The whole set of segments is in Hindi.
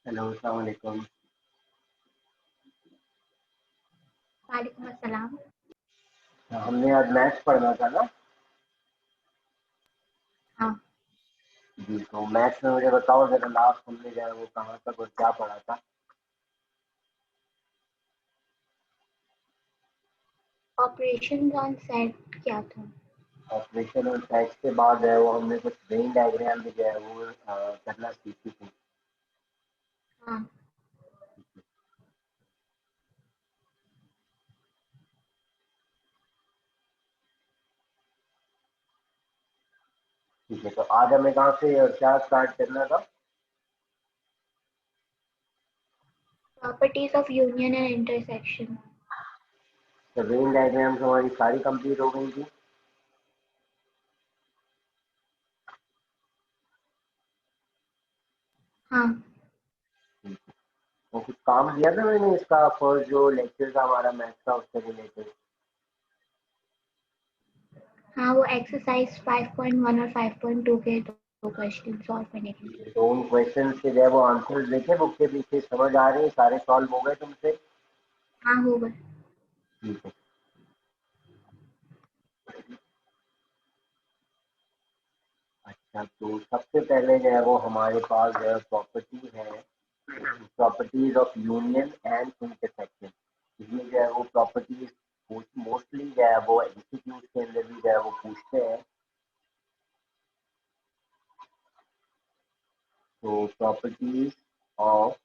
हेलो, अस्सलाम वालेकुम। वालेकुम अस्सलाम। हमने आज मैथ्स पढ़ना था ना। हाँ, जी, तो मैथ्स में मुझे बताओ जरा, लास्ट हमने जो है वो कहाँ तक और क्या पढ़ा था। ऑपरेशन ऑन सेट क्या था? ऑपरेशन और टैक्स के बाद जो है वो हमने कुछ वेन डायग्राम भी जो है वो करना सीखी थी। हाँ, ठीक है, तो आज हमें कहाँ से और क्या स्टार्ट करना था। Properties of union and intersection. तो वेन डायग्राम्स हमारी सारी कंप्लीट हो गई थी। हाँ, तो कुछ काम दिया था मैंने इसका फर्स्ट जो लेक्चर था हमारा मैथ्स का उससे रिलेटेड। हाँ वो एक्सरसाइज 5.1 और 5.2 के दो क्वेश्चन सॉल्व करने के लिए। तो उन क्वेश्चन के जो है वो आंसर देखे बुक के पीछे, समझ आ रहे हैं, सारे सॉल्व हो गए तुमसे। हाँ होगा। ठीक है। अच्छा, तो सबसे पहले जो है वो हमारे पास जो है प्रॉपर्टी है, properties of union and intersection. ये जो है वो प्रॉपर्टीज मोस्टली जो है वो एमसीक्यूज के अंदर भी जो है वो पूछते हैं। तो properties of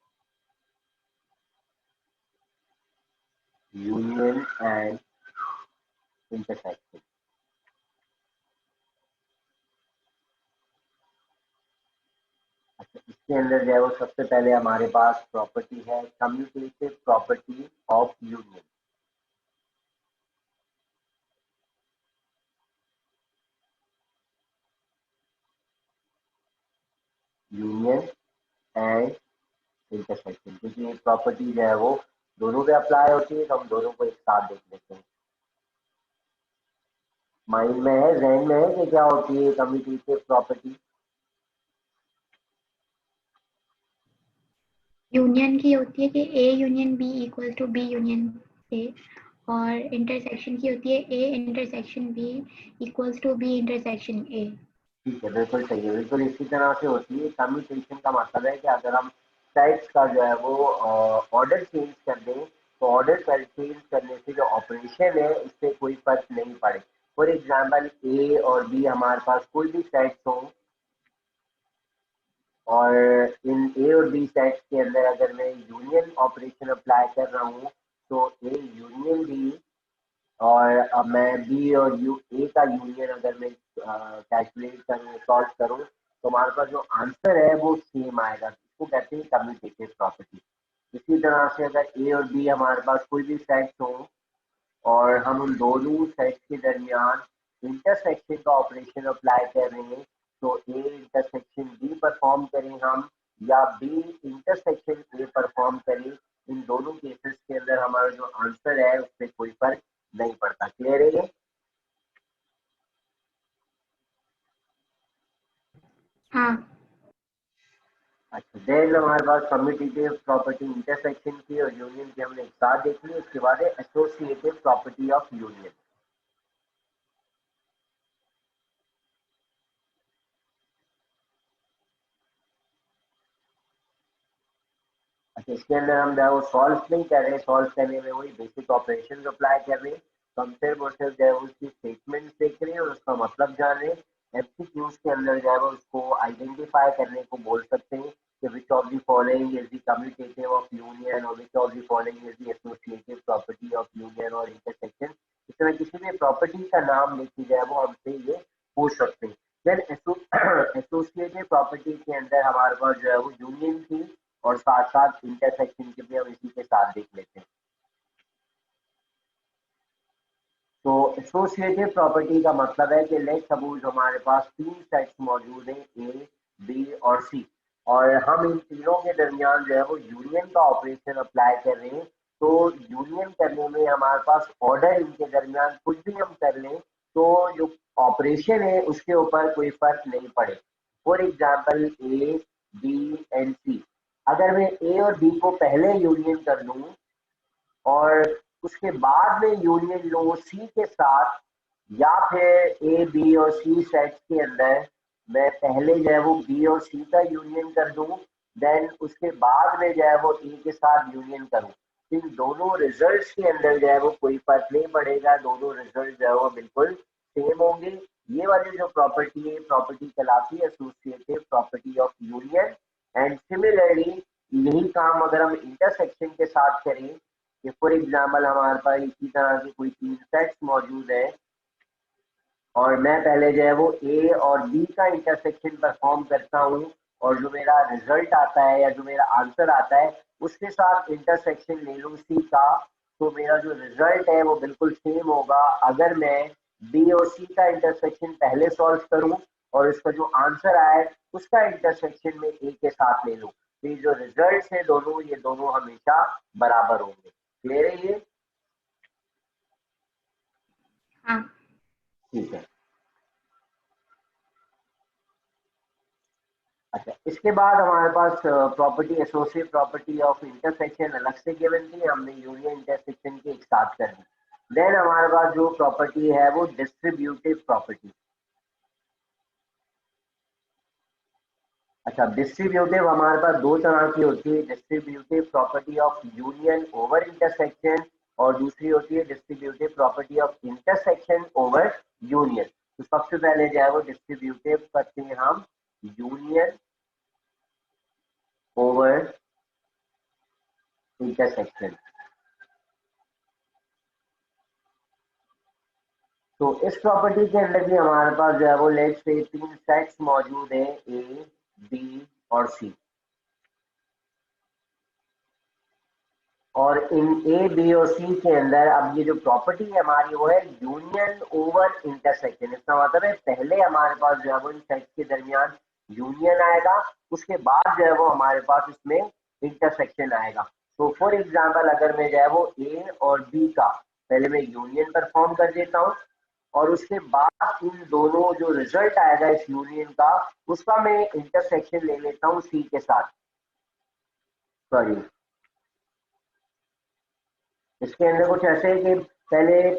union and intersection. अच्छा, इसके अंदर जो है वो सबसे पहले हमारे पास प्रॉपर्टी है commutative property of union. Union and intersection, क्योंकि ये प्रॉपर्टी जो है वो दोनों पे अप्लाई होती है, तो हम दोनों को एक साथ देख लेते हैं। माइंड में है, जहन में है कि क्या होती है कम्यूटेटिव प्रॉपर्टी। यूनियन की होती है कि A union B equal to B union A, और इंटरसेक्शन की होती है A intersection B equals to B intersection A. ठीक है, बिल्कुल सही है, बिल्कुल इसी तरह से होती है। कम्यूटेशन का मतलब है कि अगर हम सेट्स का जो है वो ऑर्डर चेंज कर दें, तो ऑर्डर चेंज करने से जो ऑपरेशन है उससे कोई फर्क नहीं पड़े। फॉर एग्जाम्पल, ए और बी हमारे पास कोई भी सेट्स हो, और इन ए और बी सेट्स के अंदर अगर मैं यूनियन ऑपरेशन अप्लाई कर रहा हूँ, तो ए यूनियन बी, और अब मैं बी और यू ए का यूनियन अगर मैं कैलकुलेट करूँ, सॉल्व करूँ, तो हमारे पास जो आंसर है वो सेम आएगा। इसको कहते हैं कम्यूटेटिव प्रॉपर्टी। इसी तरह से अगर ए और बी हमारे पास कोई भी सेट्स हो, और हम उन दोनों सेट्स के दरमियान इंटरसेक्शन का ऑपरेशन अप्लाई कर रहे हैं, तो ए इंटरसेक्शन बी परफॉर्म करें हम, या बी इंटरसेक्शन ए परफॉर्म करें, इन दोनों केसेस के अंदर हमारा जो आंसर है उससे कोई फर्क नहीं पड़ता। क्लियर है ये। हाँ, अच्छा, देन हमारे पास कम्यूटेटिव प्रॉपर्टी इंटरसेक्शन की और यूनियन की हमने एक साथ देख ली। उसके बाद है एसोसिएटिव प्रॉपर्टी ऑफ यूनियन। अच्छा, इसके अंदर हम जो है वो सॉल्व नहीं कर रहे हैं, सॉल्व करने में वही बेसिक ऑपरेशन अप्लाई कर रहे हैं। तो हम सिर्फ और सिर्फ जो है उसकी स्टेटमेंट देख रहे हैं और उसका मतलब जान रहे हैं। एमसीक्यूज के अंदर जो है वो उसको आइडेंटिफाई करने को बोल सकते हैं कि which of the following is the commutative of union, और which of the following is the associative property of union और इंटरसेक्शन। इस तरह किसी भी प्रॉपर्टी का नाम लेके जो है वो हमसे ये पूछ सकते हैं। देन एसोसिएटिव प्रॉपर्टी के अंदर हमारे पास जो है वो यूनियन थी, और साथ साथ इंटरसेक्शन के भी हम इसी के साथ देख लेते हैं। तो एसोसिएटिव प्रॉपर्टी का मतलब है कि लेट सपोज हमारे पास तीन सेट्स मौजूद हैं, ए बी और सी, और हम इन तीनों के दरमियान जो है वो यूनियन का ऑपरेशन अप्लाई कर रहे हैं। तो यूनियन करने में हमारे पास ऑर्डर इनके दरमियान कुछ भी हम कर लें, तो जो ऑपरेशन है उसके ऊपर कोई फर्क नहीं पड़े। For example, A B and C, अगर मैं ए और बी को पहले यूनियन कर लूं और उसके बाद में यूनियन लूं सी के साथ, या फिर ए बी और सी सेट्स के अंदर मैं पहले जो है वो बी और सी का यूनियन कर दूं, देन उसके बाद में जो है वो ए के साथ यूनियन करूं, इन दोनों रिजल्ट्स के अंदर जो है वो कोई फर्क नहीं पड़ेगा, दोनों रिजल्ट जो है वो बिल्कुल सेम होंगे। ये वाली जो प्रॉपर्टी है, प्रॉपर्टी कहलाती है associative property of union. And similarly यही काम अगर हम इंटरसेक्शन के साथ करें, कि फॉर एग्जाम्पल हमारे पास इसी तरह के कोई 3 सेट्स मौजूद है और मैं पहले जो है वो ए और बी का इंटरसेक्शन परफॉर्म करता हूँ, और जो मेरा रिजल्ट आता है या जो मेरा आंसर आता है उसके साथ इंटरसेक्शन ले लूँ सी का, तो मेरा जो रिजल्ट है वो बिल्कुल सेम होगा अगर मैं बी और सी का इंटरसेक्शन पहले सॉल्व करूँ और इसका जो आंसर आए उसका इंटरसेक्शन में ए के साथ ले लूँ। तो ये जो रिजल्ट है दोनों, ये दोनों हमेशा बराबर होंगे। क्लियर है ये? हाँ। ठीक है। अच्छा, इसके बाद हमारे पास property associate property of intersection अलग से गिवन थी, हमने यूनियन इंटरसेक्शन के एक साथ कर दी। देन हमारे पास जो प्रॉपर्टी है वो डिस्ट्रीब्यूटिव प्रॉपर्टी। अच्छा, डिस्ट्रीब्यूटिव हमारे पास दो तरह की होती है, distributive property of union over intersection और दूसरी होती है distributive property of intersection over union. तो सबसे पहले जो है वो डिस्ट्रीब्यूटिव करते हैं हम यूनियन ओवर इंटरसेक्शन। तो इस प्रॉपर्टी के अंदर भी हमारे पास जो है वो लेट्स से 3 सेट्स मौजूद है, ए बी और सी, और इन ए बी और सी के अंदर अब ये जो प्रॉपर्टी है हमारी वो है यूनियन ओवर इंटरसेक्शन। इसका मतलब है पहले हमारे पास जो है वो इन सेट्स के दरमियान यूनियन आएगा, उसके बाद जो है वो हमारे पास इसमें इंटरसेक्शन आएगा। तो फॉर एग्जाम्पल अगर मैं जो है वो ए और बी का पहले मैं यूनियन परफॉर्म कर देता हूँ और उसके बाद इन दोनों जो रिजल्ट आएगा इस यूनियन का उसका मैं इंटरसेक्शन ले लेता हूँ सी के साथ। सॉरी, इसके अंदर कुछ ऐसे है कि पहले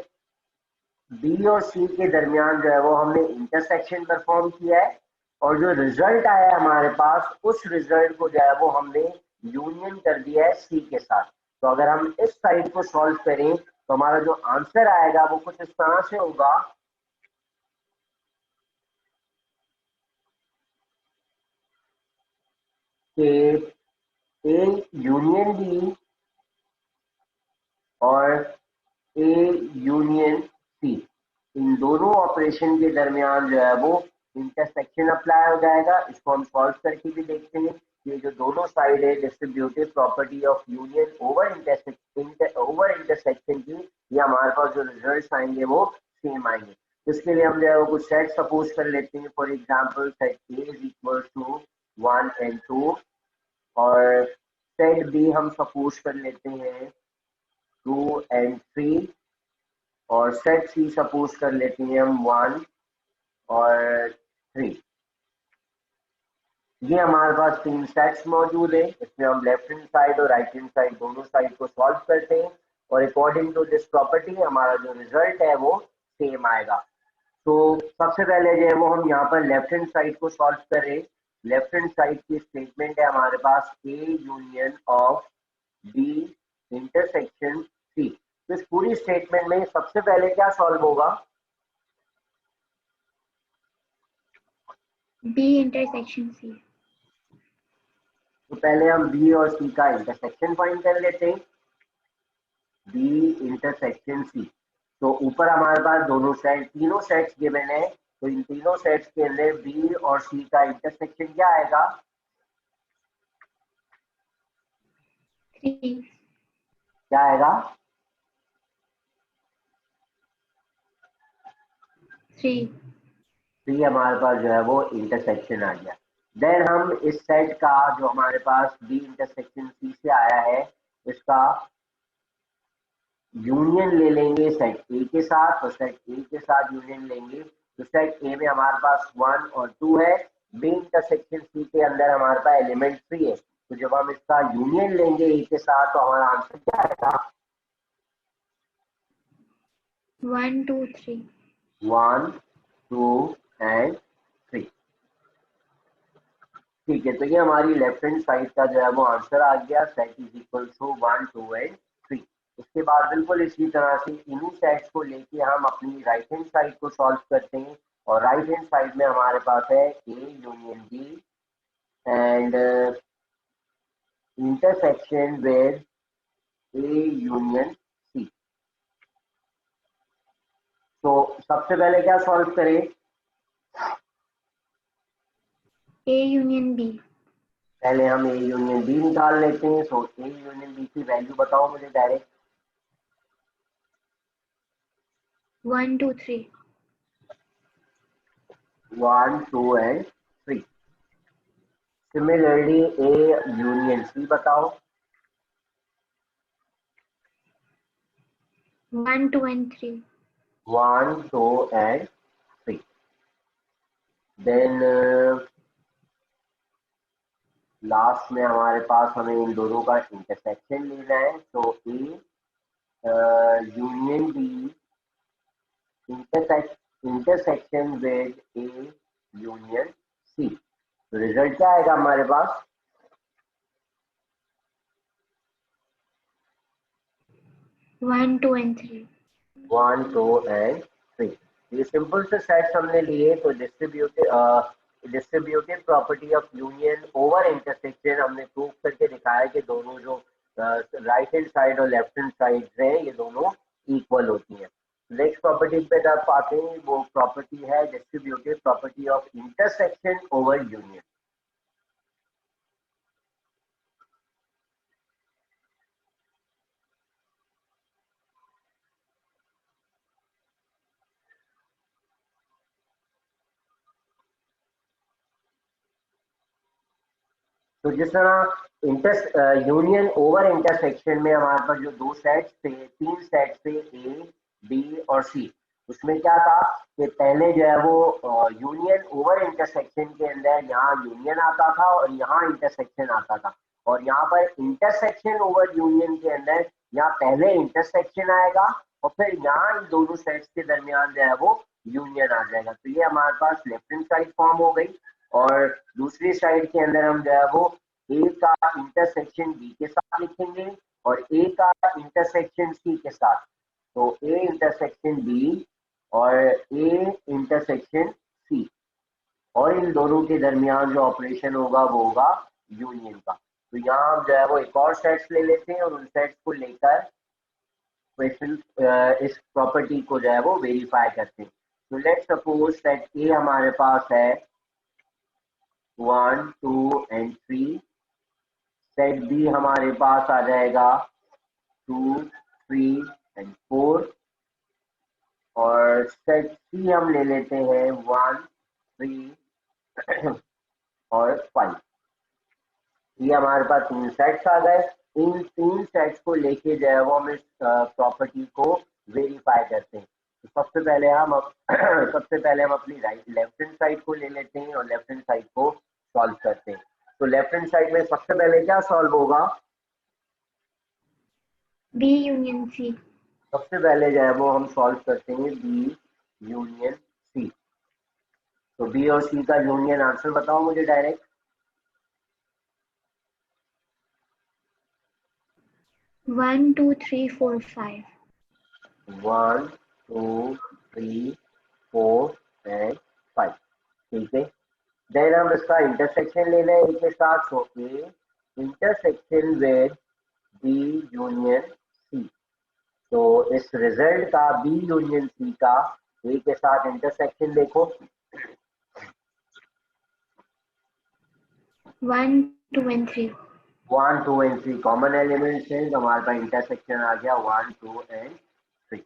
बी और सी के दरमियान जो है वो हमने इंटरसेक्शन परफॉर्म किया है और जो रिजल्ट आया है हमारे पास उस रिजल्ट को जो है वो हमने यूनियन कर दिया है सी के साथ। तो अगर हम इस साइड को सॉल्व करें तो हमारा जो आंसर आएगा वो कुछ इस तरह से होगा कि ए यूनियन बी और ए यूनियन सी, इन दोनों ऑपरेशन के दरमियान जो है वो इंटरसेक्शन अप्लाई हो जाएगा। इसको हम सॉल्व करके भी देखते हैं। ये जो दोनों साइड है distributive property of union over intersection की, ये हमारे पास जो रिजल्ट आएंगे वो सेम आएंगे। इसके लिए हम जो है वो कुछ सेट सपोज कर लेते हैं। For example set A is equal to 1 and 2 और सेट बी हम सपोज कर लेते हैं 2 and 3 और सेट सी सपोज कर लेते हैं हम 1 और 3। ये हमारे पास 3 सेट्स मौजूद है, इसमें हम लेफ्ट हैंड साइड और राइट हैंड साइड दोनों साइड को सॉल्व करते हैं और अकॉर्डिंग टू दिस प्रॉपर्टी हमारा जो रिजल्ट है वो सेम आएगा। तो सबसे पहले जो है वो हम यहाँ पर लेफ्ट हैंड साइड को सॉल्व करें। लेफ्ट हैंड साइड की स्टेटमेंट है हमारे पास A union of B intersection C. तो इस पूरी स्टेटमेंट में सबसे पहले क्या सॉल्व होगा? B intersection C. तो पहले हम बी और सी का इंटरसेक्शन फाइंड कर लेते हैं, बी इंटरसेक्शन सी। तो ऊपर हमारे पास दोनों सेट तीनों सेट्स गिवन है, तो इन तीनों सेट्स के अंदर बी और सी का इंटरसेक्शन क्या आएगा? 3। क्या आएगा? 3। 3 हमारे पास जो है वो इंटरसेक्शन आ गया। देन हम इस सेट का जो हमारे पास बी इंटरसेक्शन सी से आया है इसका यूनियन ले लेंगे सेट ए के साथ, और सेट ए के साथ यूनियन लेंगे तो सेट ए में हमारे पास 1 और 2 है, बी इंटरसेक्शन सी के अंदर हमारे पास एलिमेंट 3 है। तो जब हम इसका यूनियन लेंगे ए के साथ तो हमारा आंसर क्या आएगा? 1 2 3। 1 2 एंड 3। ठीक है, तो ये हमारी लेफ्ट हैंड साइड का जो है वो आंसर आ गया, set is equal to 1 2 and 3। उसके बाद बिल्कुल इसी तरह से इन्हीं सेट्स को लेके हम अपनी राइट हैंड साइड को सॉल्व करते हैं। और राइट हैंड साइड में हमारे पास है A union B and intersection with A union C. तो सबसे पहले क्या सॉल्व करें? A union B। पहले हम ए यूनियन बी निकाल लेते हैं। तो ए यूनियन बी की वैल्यू बताओ मुझे direct. 1 2 3। 1 2 and 3। Similarly A union C बताओ। 1 2 and 3। 1 2 एंड 3। देन लास्ट में हमारे पास हमें इन दोनों का इंटरसेक्शन लेना है। तो A union B intersection with A union C. तो रिजल्ट क्या आएगा हमारे पास? 1 2 and 3। 1 2 एंड 3। ये सिंपल से सेट्स हमने लिए। तो distributive property of union over intersection हमने प्रूव करके दिखाया कि दोनों जो राइट हैंड साइड और लेफ्ट हैंड साइड हैं ये दोनों इक्वल होती हैं। नेक्स्ट प्रॉपर्टी पे जब आते हैं वो प्रॉपर्टी है distributive property of intersection over union. तो जिस तरह यूनियन ओवर इंटरसेक्शन में हमारे पास जो दो सेट्स थे, तीन सेट्स थे ए बी और सी। उसमें क्या था कि पहले जो है वो यूनियन ओवर इंटरसेक्शन के अंदर यहाँ यूनियन आता था और यहाँ इंटरसेक्शन आता था। और यहाँ पर इंटरसेक्शन ओवर यूनियन के अंदर यहाँ पहले इंटरसेक्शन आएगा और फिर यहाँ इन दोनों सेट्स के दरमियान जो है वो यूनियन आ जाएगा। तो ये हमारे पास लेफ्ट हैंड साइड फॉर्म हो गई। और दूसरी साइड के अंदर हम जो है वो ए का इंटरसेक्शन बी के साथ लिखेंगे और ए का इंटरसेक्शन सी के साथ। तो ए इंटरसेक्शन बी और ए इंटरसेक्शन सी, और इन दोनों के दरमियान जो ऑपरेशन होगा वो होगा यूनियन का। तो यहाँ हम जो है वो एक और सेट्स ले लेते हैं और उन सेट्स को लेकर क्वेश्चन इस प्रॉपर्टी को जो है वो वेरीफाई करते हैं। तो लेट्स सपोज सेट ए हमारे पास है 1 2 एंड 3। सेट बी हमारे पास आ जाएगा 2 3 एंड 4। और सेट सी हम ले लेते हैं 1 3 और 5। ये हमारे पास तीन सेट्स आ गए। इन तीन सेट्स को लेके जो है वो हम इस प्रॉपर्टी को वेरीफाई करते हैं। तो सबसे पहले हम अपनी लेफ्ट हैंड साइड को ले लेते हैं और लेफ्ट हैंड साइड को सॉल्व करते हैं। तो लेफ्ट हैंड साइड में सबसे पहले क्या सॉल्व होगा? B union C। सबसे पहले जो है वो हम सॉल्व करते हैं बी यूनियन सी। तो बी और सी का यूनियन आंसर बताओ मुझे डायरेक्ट। 1 2 3 4 5। 1 2 3 4 एंड 5। ठीक है, देन हम इसका इंटरसेक्शन ले लें ए के साथ। तो A intersection with B union C. तो इस रिजल्ट का बी यूनियन सी का ए के साथ इंटरसेक्शन देखो। 1 2 and 3। 1 2 एंड 3 कॉमन एलिमेंट्स हैं तो हमारे पास इंटरसेक्शन आ गया 1 2 एंड 3।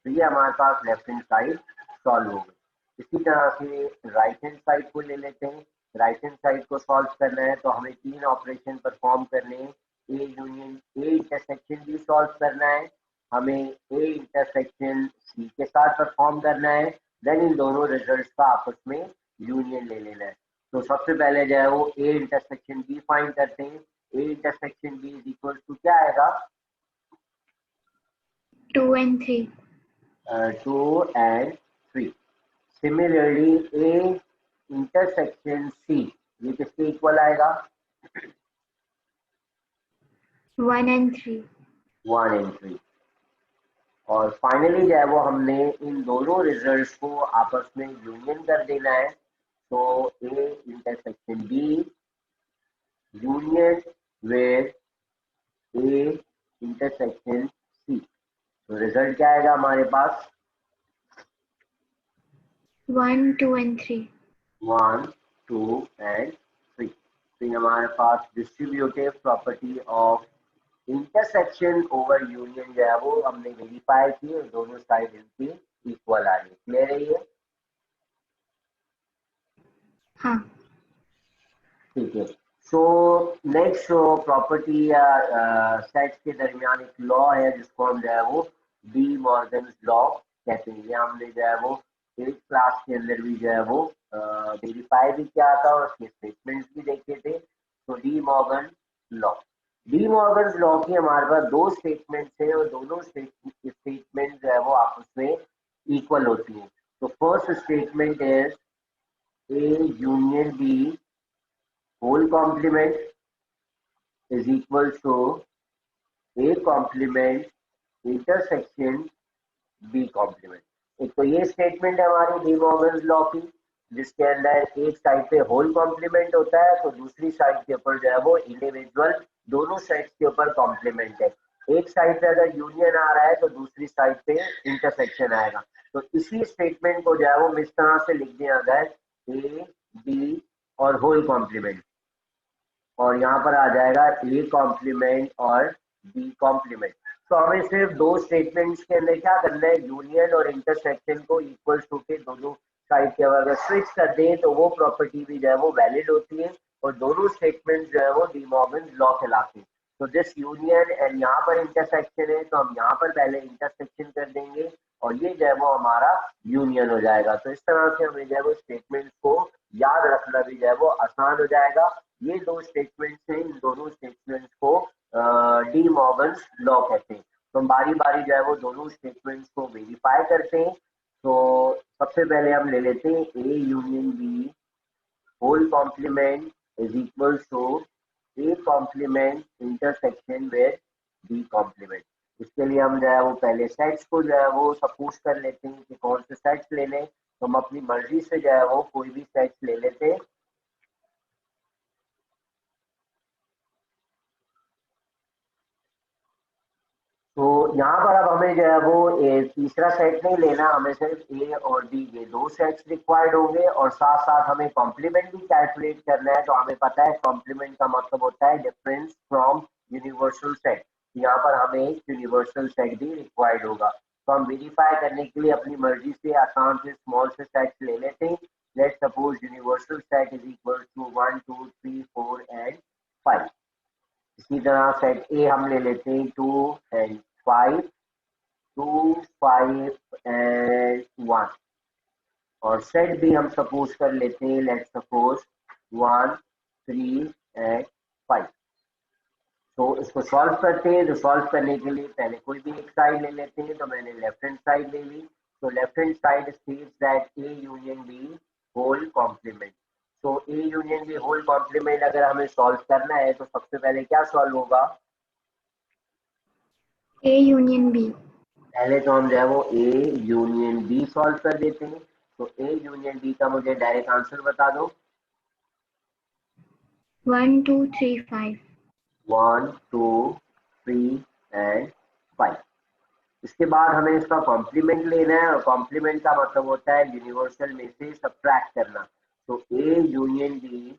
तो ये हमारे पास लेफ्ट हैंड साइड सॉल्व हो गई। इसी तरह से राइट हैंड साइड को ले लेते हैं। राइट हैंड साइड को सॉल्व करना है तो हमें तीन ऑपरेशन परफॉर्म करने हैं। ए यूनियन ए इंटरसेक्शन भी सॉल्व करना है, हमें ए इंटरसेक्शन सी के साथ परफॉर्म करना है, देन इन दोनों रिजल्ट्स का आपस में यूनियन ले लेना है। तो सबसे पहले जो है वो ए इंटरसेक्शन बी फाइंड करते हैं। A intersection B is equal to क्या आएगा? 2 and 3. 2 and 3. Similarly A intersection C ये किसके इक्वल आएगा? 1 and 3. 1 and 3. और फाइनली जो है वो हमने इन दोनों रिजल्ट्स को आपस में यूनियन कर देना है। तो A intersection B union with A intersection C। तो रिजल्ट क्या आएगा हमारे पास? 1, 2 and 3. 1, 2 and 3। तो ये हमारे पास distributive property of intersection over union जो है वो हमने वेरीफाई की और दोनों साइड इनकी इक्वल आ रही है। क्लियर है ये? हाँ। ठीक है। सो नेक्स्ट प्रॉपर्टी या सेट्स के दरमियान एक लॉ है जिसको हम जो है वो डी मॉर्गन्स लॉ कहते हैं। ये हमने जो है वो एक क्लास के अंदर भी जो है वो वेरीफाई भी किया था और उसके स्टेटमेंट्स भी देखे थे। तो D Morgan law, D Morgan's law की हमारे पास दो स्टेटमेंट्स है और दोनों स्टेटमेंट जो है वो आपस में इक्वल होती है। तो first statement is A union B whole complement is equal to A complement intersection B complement। एक तो ये स्टेटमेंट है हमारी डी मॉर्गन्स लॉ की जिसके अंदर एक साइड पे होल कॉम्प्लीमेंट होता है तो दूसरी साइड के ऊपर जो है वो इंडिविजुअल दोनों साइड्स के ऊपर कॉम्प्लीमेंट है। एक साइड पे अगर यूनियन आ रहा है तो दूसरी साइड पे इंटरसेक्शन आएगा। तो इसी स्टेटमेंट को जो है वो हम इस तरह से लिख दें अगर ए बी और होल कॉम्प्लीमेंट और यहाँ पर आ जाएगा ए कॉम्प्लीमेंट और बी कॉम्प्लीमेंट। तो हमें सिर्फ दो स्टेटमेंट्स के अंदर क्या करना है, यूनियन और इंटरसेक्शन को इक्वल टू के दोनों साइड के अगर स्विच कर दें तो वो प्रॉपर्टी भी जो है वो वैलिड होती है और दोनों स्टेटमेंट जो है वो डी मॉर्गन लॉ कहलाते हैं। तो दिस यूनियन एंड यहाँ पर इंटरसेक्शन है तो हम यहाँ पर पहले इंटरसेक्शन कर देंगे और ये जो है वो हमारा यूनियन हो जाएगा। तो इस तरह से हमें जो है वो स्टेटमेंट्स को याद रखना भी जो है वो आसान हो जाएगा। ये दो स्टेटमेंट्स हैं, इन दोनों स्टेटमेंट्स को डी मॉर्गन्स लॉ कहते हैं। तो हम बारी बारी जो है वो दोनों स्टेटमेंट्स को वेरीफाई करते हैं। तो सबसे पहले हम ले लेते हैं A union B whole complement is equal to A complement intersection with B complement. इसके लिए हम जो है वो पहले सेट्स को जो है वो सपोज कर लेते हैं कि कौन से सेट्स ले लें। तो हम अपनी मर्जी से जो है वो कोई भी सेट्स ले लेते हैं। तो यहाँ पर अब हमें जो है वो तीसरा सेट नहीं लेना, हमें सिर्फ ए और बी ये दो सेट्स रिक्वायर्ड होंगे और साथ साथ हमें कॉम्प्लीमेंट भी कैलकुलेट करना है। तो हमें पता है कॉम्प्लीमेंट का मतलब होता है डिफरेंस फ्रॉम यूनिवर्सल सेट। यहाँ पर हमें एक यूनिवर्सल सेट भी रिक्वायर्ड होगा। तो हम वेरीफाई करने के लिए अपनी मर्जी से आसान से स्मॉल से सेट्स ले लेते हैं। Let suppose universal set is equal to 1 2 3 4 and 5। इसी तरह सेट ए हम ले लेते हैं 2 एंड 5, 2 5 एंड 1 और सेट भी हम सपोज कर लेते हैं लेट सपोज 1 3 एंड 5। तो इसको सॉल्व करते हैं। तो सॉल्व करने के लिए पहले कोई भी एक साइड ले लेते हैं। तो मैंने लेफ्ट हैंड साइड ले ली। तो left hand side states that A union B whole complement. तो A union B whole complement अगर हमें सॉल्व करना है तो सबसे पहले क्या सॉल्व होगा? A union B. पहले तो हम जो है वो ए यूनियन बी सॉल्व कर देते हैं। तो ए यूनियन बी का मुझे डायरेक्ट आंसर बता दो। 1 2 3 5. 1 2 3 एंड 5। इसके बाद हमें इसका कॉम्प्लीमेंट लेना है और कॉम्प्लीमेंट का मतलब होता है यूनिवर्सल में से सब्ट्रैक्ट करना। तो A union B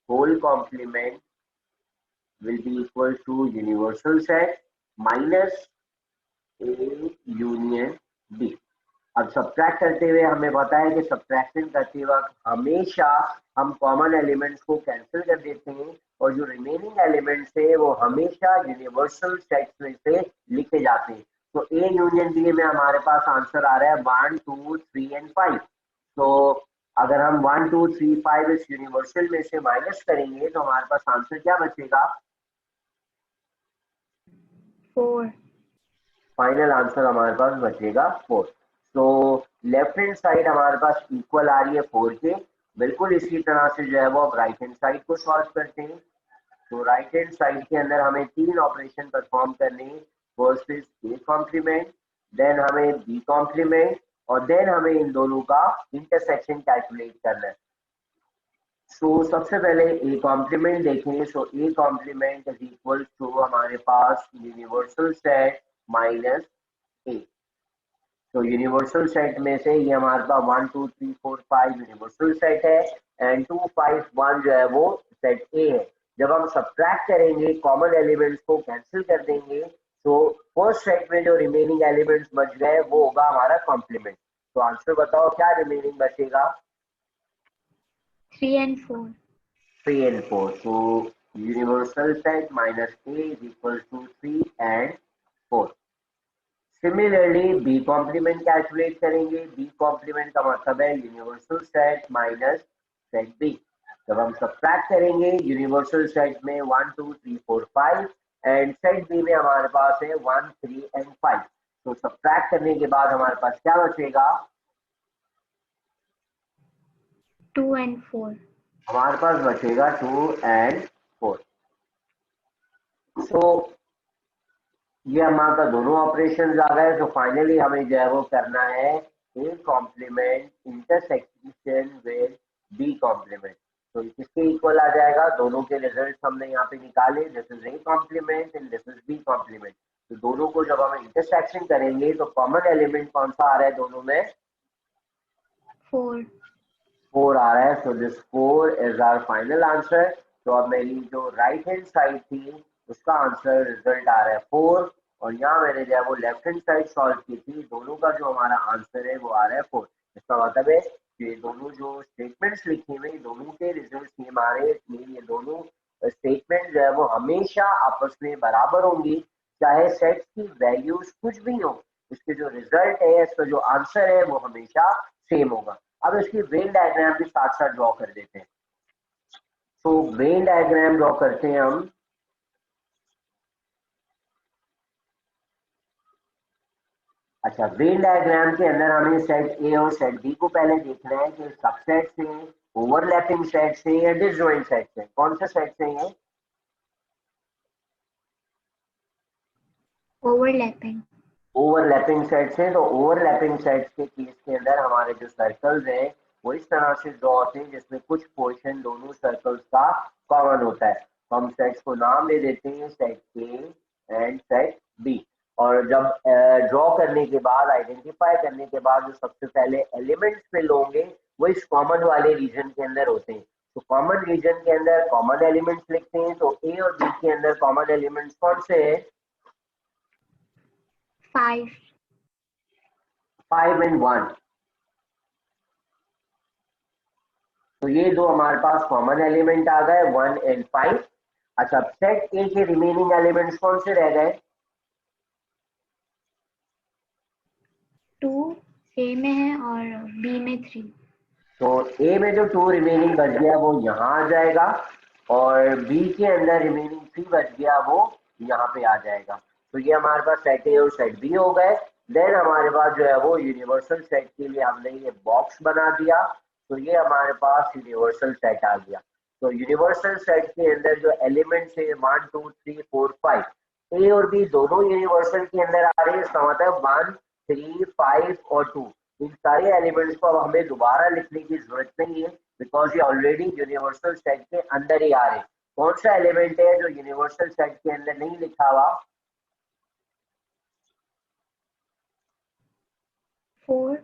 whole complement will be equal to universal set minus A union B। अब सब्ट्रैक्ट करते हुए हमें पता है कि सब्ट्रैक्शन करते वक्त हमेशा हम कॉमन एलिमेंट्स को कैंसिल कर देते हैं और जो रिमेनिंग एलिमेंट्स है वो हमेशा यूनिवर्सल सेट्स में से लिखे जाते हैं। तो ए यूनियन बी में हमारे पास आंसर आ रहा है 1 2 3 एंड 5। तो अगर हम 1 2 3 5 इस यूनिवर्सल में से माइनस करेंगे तो हमारे पास आंसर क्या बचेगा? 4। फाइनल आंसर हमारे पास बचेगा 4। तो लेफ्ट हैंड साइड हमारे पास इक्वल आ रही है 4 के। बिल्कुल इसी तरह से जो है वो अब राइट हैंड साइड को सॉल्व करते हैं। तो राइट हैंड साइड के अंदर हमें 3 ऑपरेशन परफॉर्म करने हैं। First is A complement, then हमें बी कॉम्प्लीमेंट, और देन हमें इन दोनों का इंटरसेक्शन कैलकुलेट करना है। सो सबसे पहले ए कॉम्प्लीमेंट देखेंगे। So A complement is equal to हमारे पास यूनिवर्सल सेट माइनस ए। तो यूनिवर्सल सेट में से ये हमारे पास 1 2 3 4 5 यूनिवर्सल सेट है, एंड 2 5 1 जो है वो सेट ए है। जब हम सब्ट्रैक्ट करेंगे, कॉमन एलिमेंट्स को कैंसिल कर देंगे, तो फर्स्ट सेट में जो रिमेनिंग एलिमेंट्स बच गए वो होगा हमारा कॉम्प्लीमेंट। तो आंसर बताओ क्या रिमेनिंग बचेगा? 3 and 4। 3 and 4. So universal set minus A is equal to 3 and 4. Similarly B complement calculate करेंगे। बी कॉम्प्लीमेंट का मतलब है universal set minus set B. जब हम सब्ट्रैक्ट करेंगे, यूनिवर्सल सेट में 1 2 3 4 5 एंड सेट बी में हमारे पास है 1 3 एंड 5। तो सब्ट्रैक्ट करने के बाद हमारे पास क्या बचेगा? 2 and 4। हमारे पास बचेगा 2 एंड 4। सो ये हमारा दोनों ऑपरेशन आ गए। तो फाइनली हमें जो है वो करना है A complement intersection with B complement. तो किसके इक्वल आ जाएगा? दोनों के रिजल्ट हमने यहाँ पे निकाले। This is A complement and this is B complement. तो दोनों को जब हम इंटरसेक्शन करेंगे तो कॉमन एलिमेंट कौन सा आ रहा है दोनों में? 4। 4 आ रहा है। So this 4 is our final answer. तो अब मेरी जो राइट हैंड साइड थी उसका आंसर रिजल्ट आ रहा है 4, और यहाँ मैंने जो है वो लेफ्ट हैंड साइड सॉल्व की थी। दोनों का जो हमारा आंसर है वो आ रहा है 4। इसका मतलब है कि दोनों जो स्टेटमेंट्स लिखे हुए दोनों के रिजल्ट सेम आ रहे हैं, इसलिए ये दोनों स्टेटमेंट जो है वो हमेशा आपस में बराबर होंगी, चाहे सेट की वैल्यूज कुछ भी हो। इसके जो रिजल्ट है, इसका जो आंसर है वो हमेशा सेम होगा। अब इसकी वेन डायग्राम भी साथ साथ ड्रॉ कर देते हैं। तो वेन डायग्राम ड्रॉ करते हैं हम। अच्छा, वेन डायग्राम के अंदर हमें सेट ए और सेट बी को पहले देखना है कि सबसेट से, ओवरलैपिंग सेट से या डिसजॉइंट सेट से। कौन से सेट से है? ओवरलैपिंग। ओवरलैपिंग सेट से। तो ओवरलैपिंग सेट के केस के अंदर हमारे जो सर्कल्स हैं वो इस तरह से ड्रॉ होते हैं जिसमें कुछ पोर्शन दोनों सर्कल्स का कॉमन होता है। तो हम सेट्स को नाम दे देते हैं set A and set B. और जब ड्रॉ करने के बाद, आइडेंटिफाई करने के बाद, जो सबसे पहले एलिमेंट्स फिल होंगे वो इस कॉमन वाले रीजन के अंदर होते हैं। तो कॉमन रीजन के अंदर कॉमन एलिमेंट्स लिखते हैं। तो ए और बी के अंदर कॉमन एलिमेंट्स कौन से हैं? 5। 5 एंड 1। तो ये दो हमारे पास कॉमन एलिमेंट आ गए 1 एंड 5। अच्छा, सेट ए के रिमेनिंग एलिमेंट्स कौन से रह गए? 2 ए में है और बी में 3। तो ए में जो 2 रिमेनिंग बच गया वो यहाँ आ जाएगा, और बी के अंदर रिमेनिंग 3 बच गया वो यहाँ पे आ जाएगा। तो ये हमारे पास सेट ए और सेट बी हो गए। देन हमारे पास जो है वो यूनिवर्सल सेट के लिए हमने ये बॉक्स बना दिया। तो ये हमारे पास यूनिवर्सल सेट आ गया। तो यूनिवर्सल सेट के अंदर जो एलिमेंट्स है 1 2 3 4 5, ए और बी दोनों यूनिवर्सल के अंदर आ रहे हैं। इसका मतलब 1 3 5 और 2, इन सारे एलिमेंट्स को अब हमें दोबारा लिखने की जरूरत नहीं है, बिकॉज ये ऑलरेडी यूनिवर्सल सेट के अंदर ही आ रहे हैं। कौन सा एलिमेंट है जो यूनिवर्सल सेट के अंदर नहीं लिखा हुआ? 4।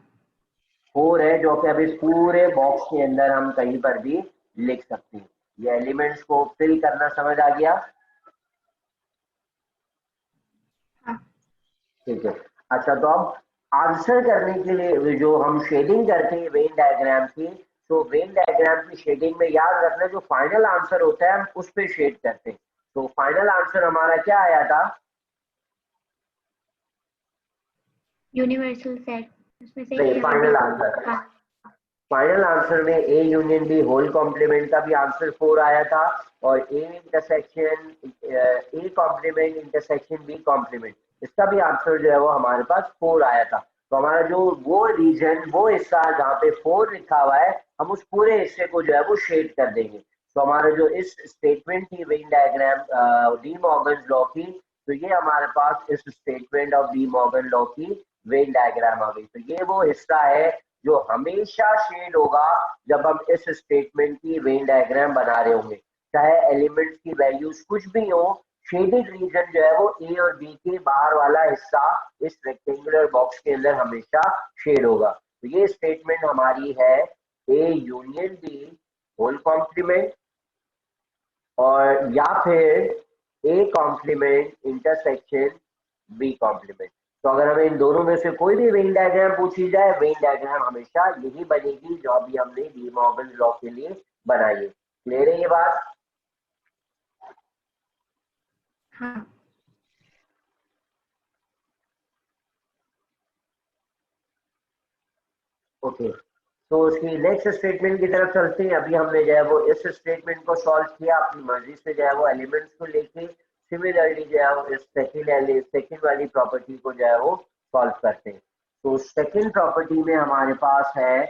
4 है, जो कि अब इस पूरे बॉक्स के अंदर हम कहीं पर भी लिख सकते हैं। ये एलिमेंट्स को फिल करना समझ आ गया? हाँ। ठीक है। अच्छा, तो अब आंसर करने के लिए जो हम शेडिंग करते हैं वेन डायग्राम की, तो वेन डायग्राम की शेडिंग में याद रखना जो फाइनल आंसर होता है हम उस पर शेड करते हैं। तो फाइनल आंसर हमारा क्या आया था? यूनिवर्सल सेट उसमें से ए और बी फाइनल को। आंसर, हाँ। फाइनल आंसर में A union B whole complement का भी आंसर 4 आया था, और A intersection A complement intersection B complement, इसका भी आंसर जो है वो हमारे पास 4 आया था। तो हमारा जो वो रीजन, वो हिस्सा जहाँ पे 4 लिखा हुआ है, हम उस पूरे हिस्से को जो है वो शेड कर देंगे। तो हमारा जो इस स्टेटमेंट थी Venn diagram D Morgan law की, तो ये हमारे पास इस statement of D Morgan law की वेन डायग्राम आ गई। तो ये वो हिस्सा है जो हमेशा शेड होगा जब हम इस स्टेटमेंट की वेन डायग्राम बना रहे होंगे, चाहे एलिमेंट्स की वैल्यूज कुछ भी हो, शेडेड रीजन जो है वो ए और बी के बाहर वाला हिस्सा इस रेक्टेंगुलर बॉक्स के अंदर हमेशा शेड होगा। तो ये स्टेटमेंट हमारी है A union B whole complement, और या फिर A complement intersection B complement. तो अगर हमें इन दोनों में से कोई भी वेन डायग्राम पूछी जाए, वेन डायग्राम हमेशा यही बनेगी जो अभी हमने डी मॉर्गन लॉ के लिए बनाई है। क्लियर है ये बात? हाँ। ओके, तो उसकी नेक्स्ट स्टेटमेंट की तरफ चलते हैं। अभी हमने जो है वो इस स्टेटमेंट को सॉल्व किया अपनी मर्जी से, जो है वो एलिमेंट्स को लेके। सिमिलरली जो है वो इस सेकेंड वाली प्रॉपर्टी को जो है वो सॉल्व करते हैं। तो सेकेंड प्रॉपर्टी में हमारे पास है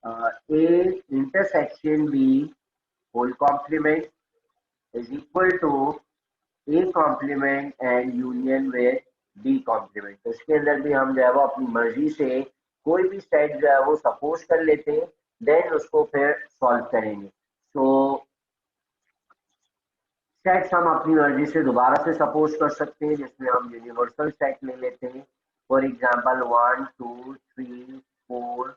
A intersection B whole complement is equal to A complement and union with B complement. तो इसके अंदर भी हम जो है वो अपनी मर्जी से कोई भी सेट जो है वो सपोज कर लेते हैं, देन उसको फिर सॉल्व करेंगे। तो सेट्स हम अपनी मर्जी से दोबारा से सपोज कर सकते हैं, जिसमें हम यूनिवर्सल सेट ले लेते हैं। For example 1 2 3 4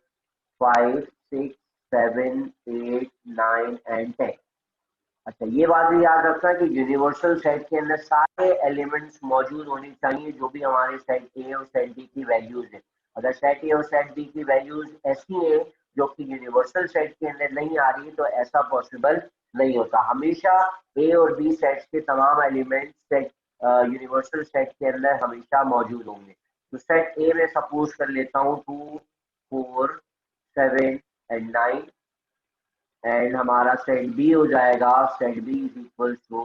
5 6 7 8 9 and 10। अच्छा, ये बात भी याद रखना कि यूनिवर्सल सेट के अंदर सारे एलिमेंट्स मौजूद होने चाहिए जो भी हमारे सेट ए और सेट बी की वैल्यूज है। अगर सेट ए और सेट बी की वैल्यूज ऐसी है जो कि यूनिवर्सल सेट के अंदर नहीं आ रही, तो ऐसा पॉसिबल नहीं होता। हमेशा ए और बी सेट्स के तमाम एलिमेंट्स सेट यूनिवर्सल सेट के अंदर हमेशा मौजूद होंगे। तो सेट ए में सपोज कर लेता हूँ 2 4 7 एंड 9, एंड हमारा सेट बी हो जाएगा, set B is equal to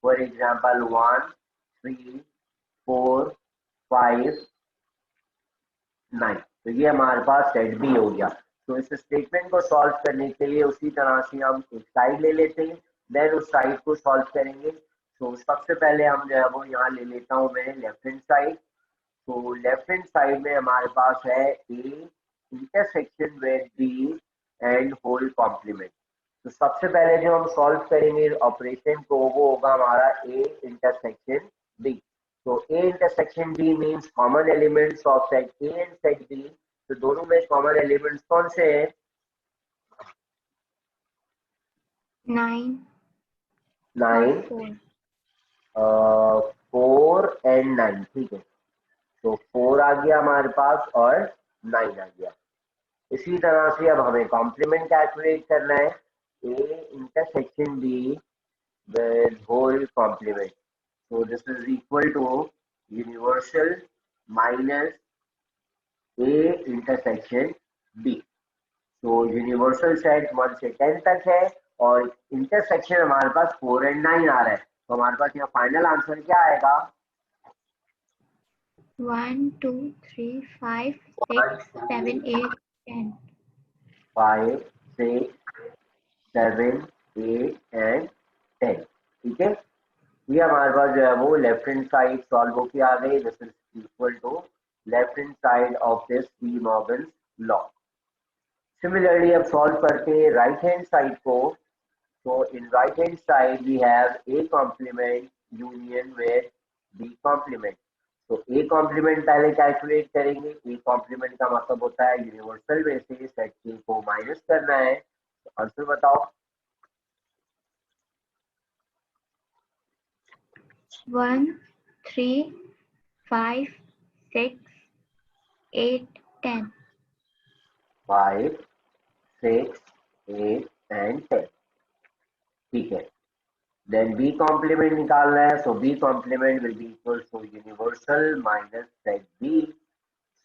for example 1 3 4 5 9। तो ये हमारे पास सेट बी हो गया। तो इस स्टेटमेंट को सॉल्व करने के लिए उसी तरह से हम एक साइड ले लेते हैं, देन उस साइड को सॉल्व करेंगे। तो सबसे पहले हम जो है वो यहाँ ले लेता हूँ मैं लेफ्ट हैंड साइड। तो लेफ्ट हैंड साइड में हमारे पास है A intersection with B and whole complement. तो सबसे पहले जो हम सॉल्व करेंगे ऑपरेशन को, वो होगा हमारा ए इंटरसेक्शन बी। तो A intersection B means common elements of set A and set B. तो दोनों में कॉमन एलिमेंट्स कौन से हैं? 9 और 9 4। 4 एंड 9। ठीक है, तो 4 आ गया हमारे पास और 9 आ गया। इसी तरह से अब हमें कॉम्प्लीमेंट कैलकुलेट करना है, A intersection B with whole complement. So this is equal to universal minus A intersection B. तो यूनिवर्सल सेट 1 से 10 तक है, और इंटरसेक्शन हमारे पास 4 एंड 9 आ रहा है। तो हमारे पास यहाँ फाइनल आंसर क्या आएगा? 1 2 3 5 6 7 8 10। 5 6 7 8 एंड 10। ठीक है, ये हमारे पास जो है वो लेफ्ट हैंड साइड सॉल्व होके आ गई। This is equal to left hand side of this de Morgan law. Similarly अब सॉल्व करते हैं राइट हैंड साइड को। तो in right hand side we have A complement union with B complement. तो ए कॉम्प्लीमेंट पहले कैलकुलेट करेंगे। ए कॉम्प्लीमेंट का मतलब होता है यूनिवर्सल में से सेट के को माइनस करना है। तो आंसर बताओ। 1 3 5 6 8 10। 5 6 8 एंड 10। ठीक है, देन बी कॉम्प्लीमेंट निकालना है। So B complement will be equal to universal minus set B.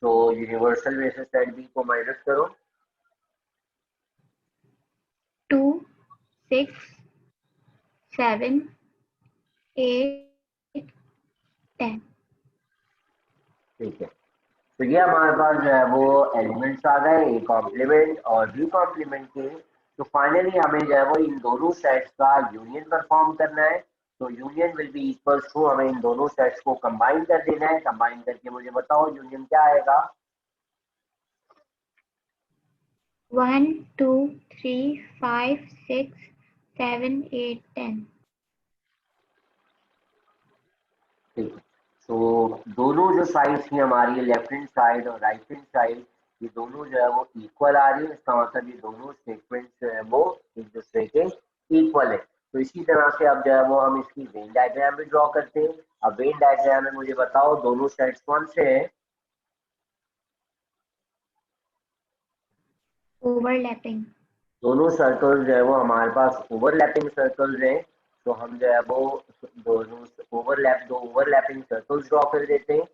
So universal में से सेट बी को माइनस करो। 6 7 8 10। ठीक है, तो ये हमारे पास जो है वो एलिमेंट्स आ गए, ए कॉम्प्लीमेंट और बी कॉम्प्लीमेंट के। तो फाइनली हमें जो है वो इन दोनों सेट्स का यूनियन परफॉर्म करना है। तो union will be equals to, हमें इन दोनों सेट्स को कंबाइन कर देना है। कंबाइन करके मुझे बताओ यूनियन क्या आएगा। 1 2 3 5 6 7 8 10। ठीक है, तो दोनों जो साइड थी हमारी, लेफ्ट हैंड साइड और राइट हैंड साइड, ये दोनों जो है वो इक्वल आ रही है। इसका मतलब ये दोनों स्टेटमेंट्स जो है वो एक दूसरे के इक्वल है। तो इसी तरह से अब जो है वो हम इसकी वेन डायग्राम भी ड्रॉ करते हैं। अब वेन डायग्राम में मुझे बताओ दोनों साइड्स कौन से हैं। ओवरलैपिंग। दोनों सर्कल्स जो है वो हमारे पास ओवरलैपिंग सर्कल्स हैं। तो हम जो है वो दोनों दो ओवरलैपिंग सर्कल्स ड्रॉ कर देते हैं।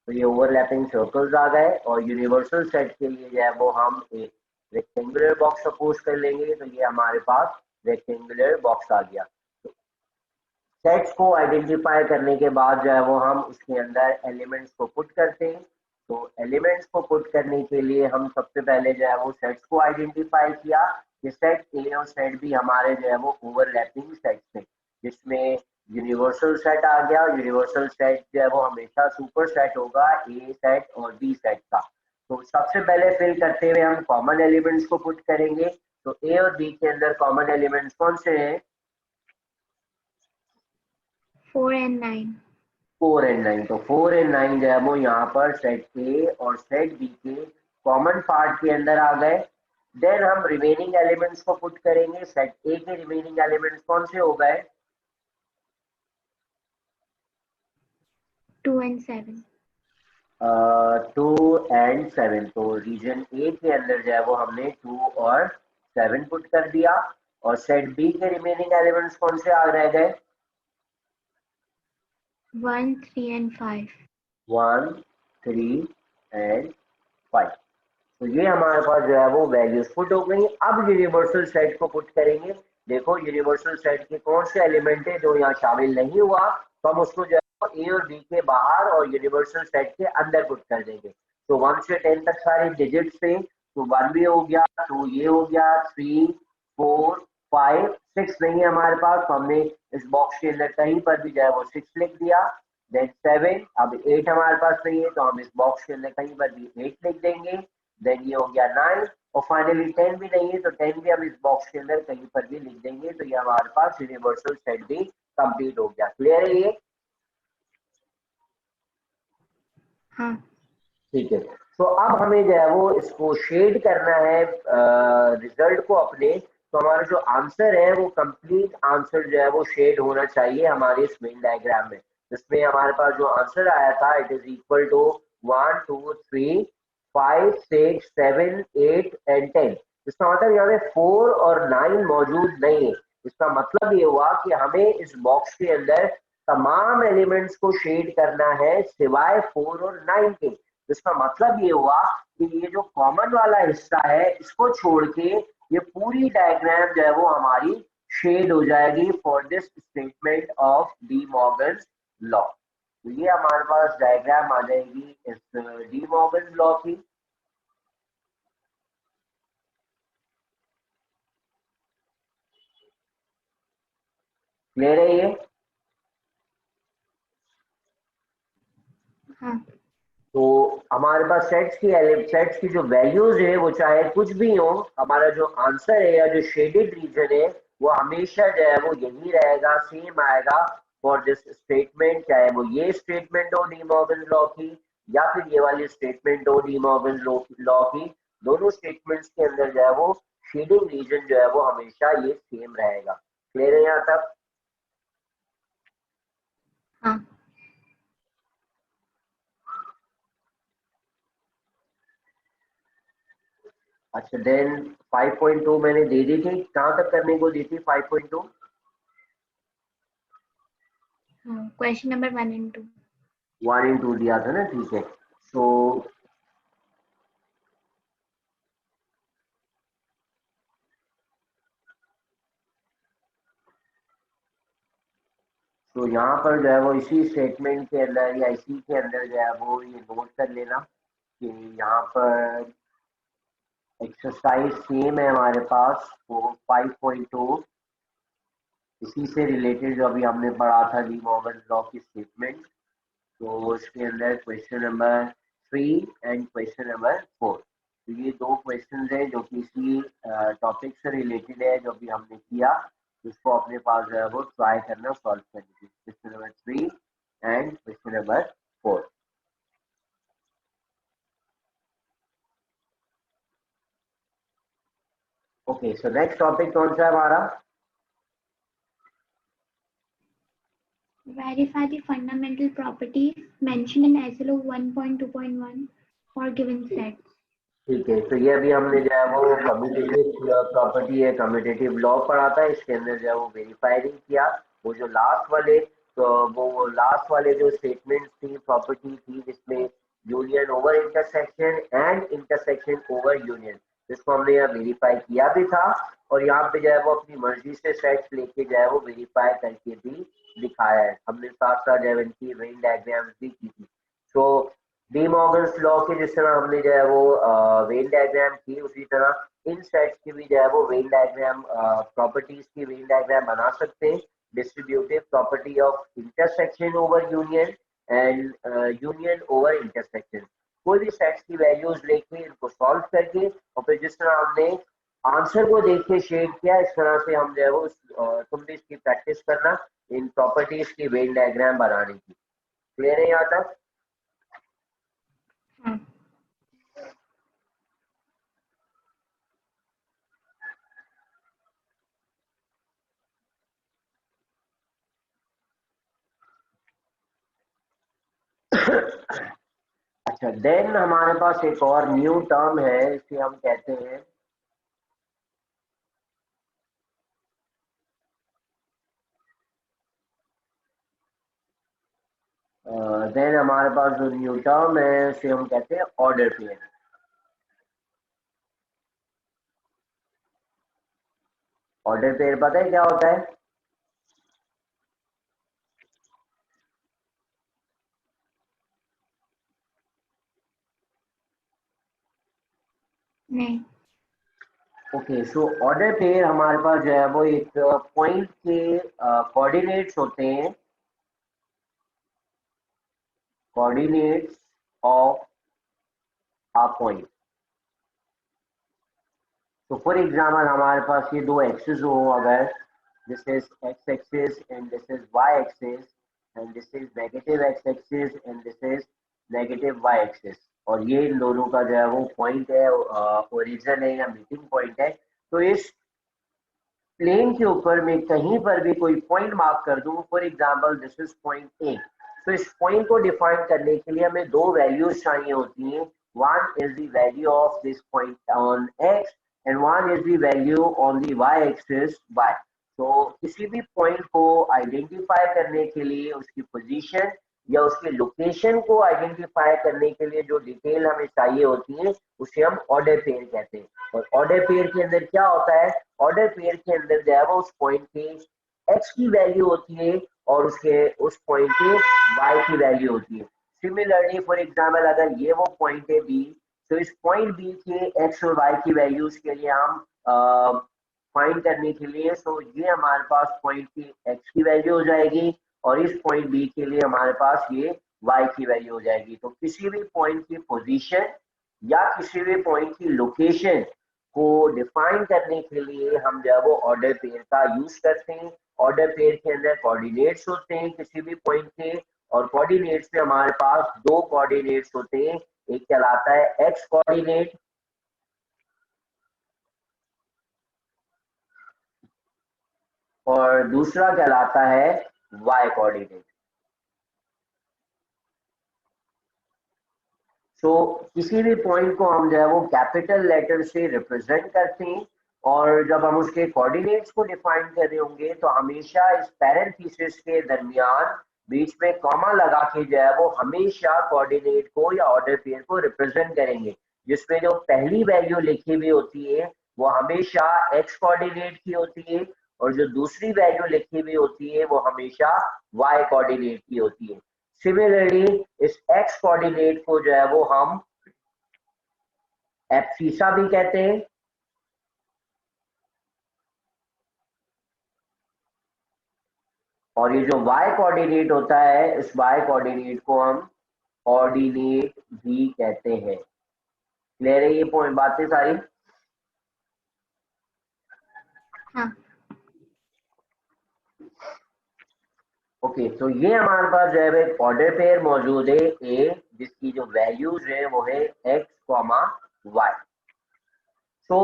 तो ये ओवरलैपिंग सर्कल्स आ गए और यूनिवर्सल सेट के लिए जो है वो हम एक रेक्टेंगुलर बॉक्स सपोज कर लेंगे। तो ये हमारे पास रेक्टेंगुलर बॉक्स आ गया। तो सेट्स को आइडेंटिफाई करने के बाद जो है वो हम उसके अंदर एलिमेंट्स को पुट करते हैं। तो एलिमेंट्स को पुट करने के लिए हम सबसे पहले जो है वो सेट्स को आइडेंटिफाई किया कि सेट ए और सेट बी हमारे जो है वो ओवरलैपिंग सेट्स थे, जिसमें यूनिवर्सल सेट आ गया। यूनिवर्सल सेट जो है वो हमेशा सुपर सेट होगा ए सेट और बी सेट का। तो सबसे पहले फिल करते हुए हम कॉमन एलिमेंट्स को पुट करेंगे। तो ए और बी के अंदर कॉमन एलिमेंट्स कौन से हैं। 4 and 9। 4 एंड 9। तो 4 एंड 9 जो है वो यहाँ पर सेट ए और सेट बी के कॉमन पार्ट के अंदर आ गए। देन हम रिमेनिंग एलिमेंट्स को पुट करेंगे। सेट ए के रिमेनिंग एलिमेंट्स कौन से हो गए। 2 and 7। 2 एंड 7। तो रीजन ए के अंदर जो है वो हमने 2 और 7 पुट कर दिया। और सेट बी के रिमेनिंग एलिमेंट्स कौन से आ रह गए। 1 3 and 5। 1 3 एंड 5। तो ये हमारे पास जो है वो वैल्यूज पुट हो गई। अब यूनिवर्सल सेट को पुट करेंगे। देखो यूनिवर्सल सेट के कौन से एलिमेंट है जो यहाँ शामिल नहीं हुआ, तो हम उसको जो है ए और बी के बाहर और यूनिवर्सल सेट के अंदर पुट कर देंगे। तो 1 से 10 तक सारे डिजिट्स थे। तो 1 भी हो गया, 2 ये हो गया, 3 4 5 6 नहीं है हमारे पास, तो हमने इस बॉक्स के अंदर कहीं पर भी जो है वो 6 लिख दिया। देन 7, अब 8 हमारे पास नहीं है, तो हम इस बॉक्स के अंदर कहीं पर भी 8 लिख देंगे। देन ये हो गया 9 और फाइनली 10 भी नहीं है, तो 10 भी हम इस बॉक्स के अंदर कहीं पर भी लिख देंगे। तो ये हमारे पास यूनिवर्सल सेट भी कंप्लीट हो गया। क्लियर है ये। हाँ। ठीक है, तो अब हमें जो है वो इसको शेड करना है रिजल्ट को अपने। तो हमारा जो आंसर है वो कंप्लीट आंसर जो है वो शेड होना चाहिए हमारे इस मेन डायग्राम में। जिसमें हमारे पास जो आंसर आया था it is equal to 1 2 3 5 6 7 8 and 10। इसका मतलब यहाँ पे 4 और 9 मौजूद नहीं है। इसका मतलब ये हुआ कि हमें इस बॉक्स के अंदर तमाम एलिमेंट्स को शेड करना है सिवाय 4 और 9 के। इसका मतलब ये हुआ कि ये जो कॉमन वाला हिस्सा है इसको छोड़ के ये पूरी डायग्राम जो है वो हमारी शेड हो जाएगी for this statement of D Morgan law. तो ये हमारे पास डायग्राम आ जाएगी इस डी मॉर्गन लॉ की। क्लियर है ये। हाँ। तो हमारे पास सेट्स की जो वैल्यूज है वो चाहे कुछ भी हो, हमारा जो आंसर है या जो शेडेड रीजन है वो हमेशा जो है वो यही रहेगा, सेम आएगा फॉर दिस स्टेटमेंट। चाहे वो ये स्टेटमेंट हो डी मॉर्गन लॉ की या फिर ये वाली स्टेटमेंट हो डी मॉर्गन लॉ की, दोनों स्टेटमेंट्स के अंदर जो है वो शेडिंग रीजन जो है वो हमेशा ये सेम रहेगा। क्लियर है यहाँ तक। हाँ। अच्छा, देन 5.2 मैंने दे दी थी, कहाँ तक करने को दी थी 5.2। Question number 1 and 2। 1 and 2 दिया था ना, ठीक है। सो तो यहाँ पर जो है वो इसी स्टेटमेंट के अंदर या इसी के अंदर जो है वो ये नोट कर लेना कि यहाँ पर एक्सरसाइज सेम है हमारे पास वो 5.2, इसी से रिलेटेड जो अभी हमने पढ़ा था डी मॉर्गन लॉ की स्टेटमेंट। तो उसके अंदर question number 3 and question number 4, तो ये दो क्वेश्चन हैं जो कि इसी टॉपिक से रिलेटेड है जो अभी हमने किया, जिसको अपने पास जो है वो ट्राई करना सॉल्व करने की, question number 3 and question number 4। Okay, so next topic कौन सा है हमारा? Verify the fundamental properties mentioned in SLO 1.2.1 for given sets. ठीक है, तो ये अभी हमने जो है वो कम्यूटेटिव प्रॉपर्टी है, कम्यूटेटिव लॉ पढ़ा था, इसके अंदर जो है वो वेरीफाई नहीं किया। वो जो लास्ट वाले, तो वो लास्ट वाले जो स्टेटमेंट्स थी, प्रॉपर्टी थी, जिसमें union over intersection and intersection over union, जिसको हमने यहाँ वेरीफाई किया भी था, और यहाँ पे जो है वो अपनी मर्जी से सेट्स लेके जो है वो वेरीफाई करके भी दिखाया है। हमने साथ साथ जो है इनकी वेन डायग्राम्स भी की थी। तो डी मॉर्गन्स लॉ के जिस तरह हमने जो है वो वेन डायग्राम की, उसी तरह इन सेट्स की भी जो है वो वेन डायग्राम, प्रॉपर्टीज की वेन डायग्राम बना सकते हैं। Distributive property of intersection over union and union over intersection, कोई भी सेट्स की वैल्यूज लेके इनको सॉल्व करके, और फिर जिस तरह हमने आंसर को देख के शेड किया, इस तरह से हम जो है वो तुम भी इसकी प्रैक्टिस करना इन प्रॉपर्टीज की वेन डायग्राम बनाने की। क्लियर है यहाँ तक? हाँ। अच्छा, देन हमारे पास एक और न्यू टर्म है, इसे हम कहते हैं देन हमारे पास जो न्यू टर्म है उसे हम कहते हैं ऑर्डर पेयर। ऑर्डर पेयर पता है क्या होता है? नहीं। ओके, सो ऑर्डर पेयर हमारे पास जो है वो एक पॉइंट के कोऑर्डिनेट्स होते हैं, कोऑर्डिनेट्स ऑफ अ पॉइंट। तो फॉर एग्जाम्पल हमारे पास ये दो एक्सिस हो, अगर this is X axis and this is Y axis, and this is negative X axis and this is negative Y axis, और ये इन दोनों का जो है वो पॉइंट है, ओरिजिन है या मीटिंग पॉइंट है। तो इस प्लेन के ऊपर मैं कहीं पर भी कोई पॉइंट मार्क कर दूं, for example this is point A, तो इस पॉइंट को डिफाइन करने के लिए हमें दो वैल्यूज चाहिए होती हैं। One is the value of this point on X and one is the value on the Y axis Y. तो किसी भी पॉइंट को आइडेंटिफाई करने के लिए उसकी पोजीशन या उसके लोकेशन को आइडेंटिफाई करने के लिए जो डिटेल हमें चाहिए होती है, उसे हम ऑर्डर पेयर कहते हैं। और ऑर्डर पेयर के अंदर क्या होता है? ऑर्डर पेयर के अंदर जो है वो उस पॉइंट की एक्स की वैल्यू होती है और उसके उस पॉइंट की वाई की वैल्यू होती है। सिमिलरली फॉर एग्जांपल अगर ये वो पॉइंट है बी, तो इस पॉइंट बी के एक्स और वाई की वैल्यूज के लिए हम फाइंड करने के लिए, तो ये हमारे पास पॉइंट की एक्स की वैल्यू हो जाएगी और इस पॉइंट बी के लिए हमारे पास ये वाई की वैल्यू हो जाएगी। तो किसी भी पॉइंट की पोजीशन या किसी भी पॉइंट की लोकेशन को डिफाइन करने के लिए हम जो है वो ऑर्डर पेयर का यूज करते हैं। ऑर्डर पेयर के अंदर कोऑर्डिनेट्स होते हैं किसी भी पॉइंट के, और कोऑर्डिनेट्स में हमारे पास दो कोऑर्डिनेट्स होते हैं, एक कहलाता है एक्स कोऑर्डिनेट और दूसरा कहलाता है वाई कोऑर्डिनेट। सो किसी भी पॉइंट को हम जो है वो कैपिटल लेटर से रिप्रेजेंट करते हैं, और जब हम उसके कोऑर्डिनेट्स को डिफाइन कर रहे होंगे तो हमेशा इस पैरेंथेसिस के दरमियान बीच में कॉमा लगा के जो है वो हमेशा कोऑर्डिनेट को या ऑर्डर पेयर को रिप्रेजेंट करेंगे, जिसमें जो पहली वैल्यू लिखी हुई होती है वो हमेशा एक्स कोऑर्डिनेट की होती है और जो दूसरी वैल्यू लिखी हुई होती है वो हमेशा y कोऑर्डिनेट की होती है। सिमिलरली इस x कोऑर्डिनेट को जो है वो हम एब्सिसा भी कहते हैं, और ये जो y कोऑर्डिनेट होता है इस y कोऑर्डिनेट को हम ऑर्डिनेट भी कहते हैं। क्लियर है ये पॉइंट बातें सारी? हाँ। ओके, तो ये हमारे पास जो है एक ऑर्डर पेयर मौजूद है ए, जिसकी जो वैल्यूज है वो है x, y। तो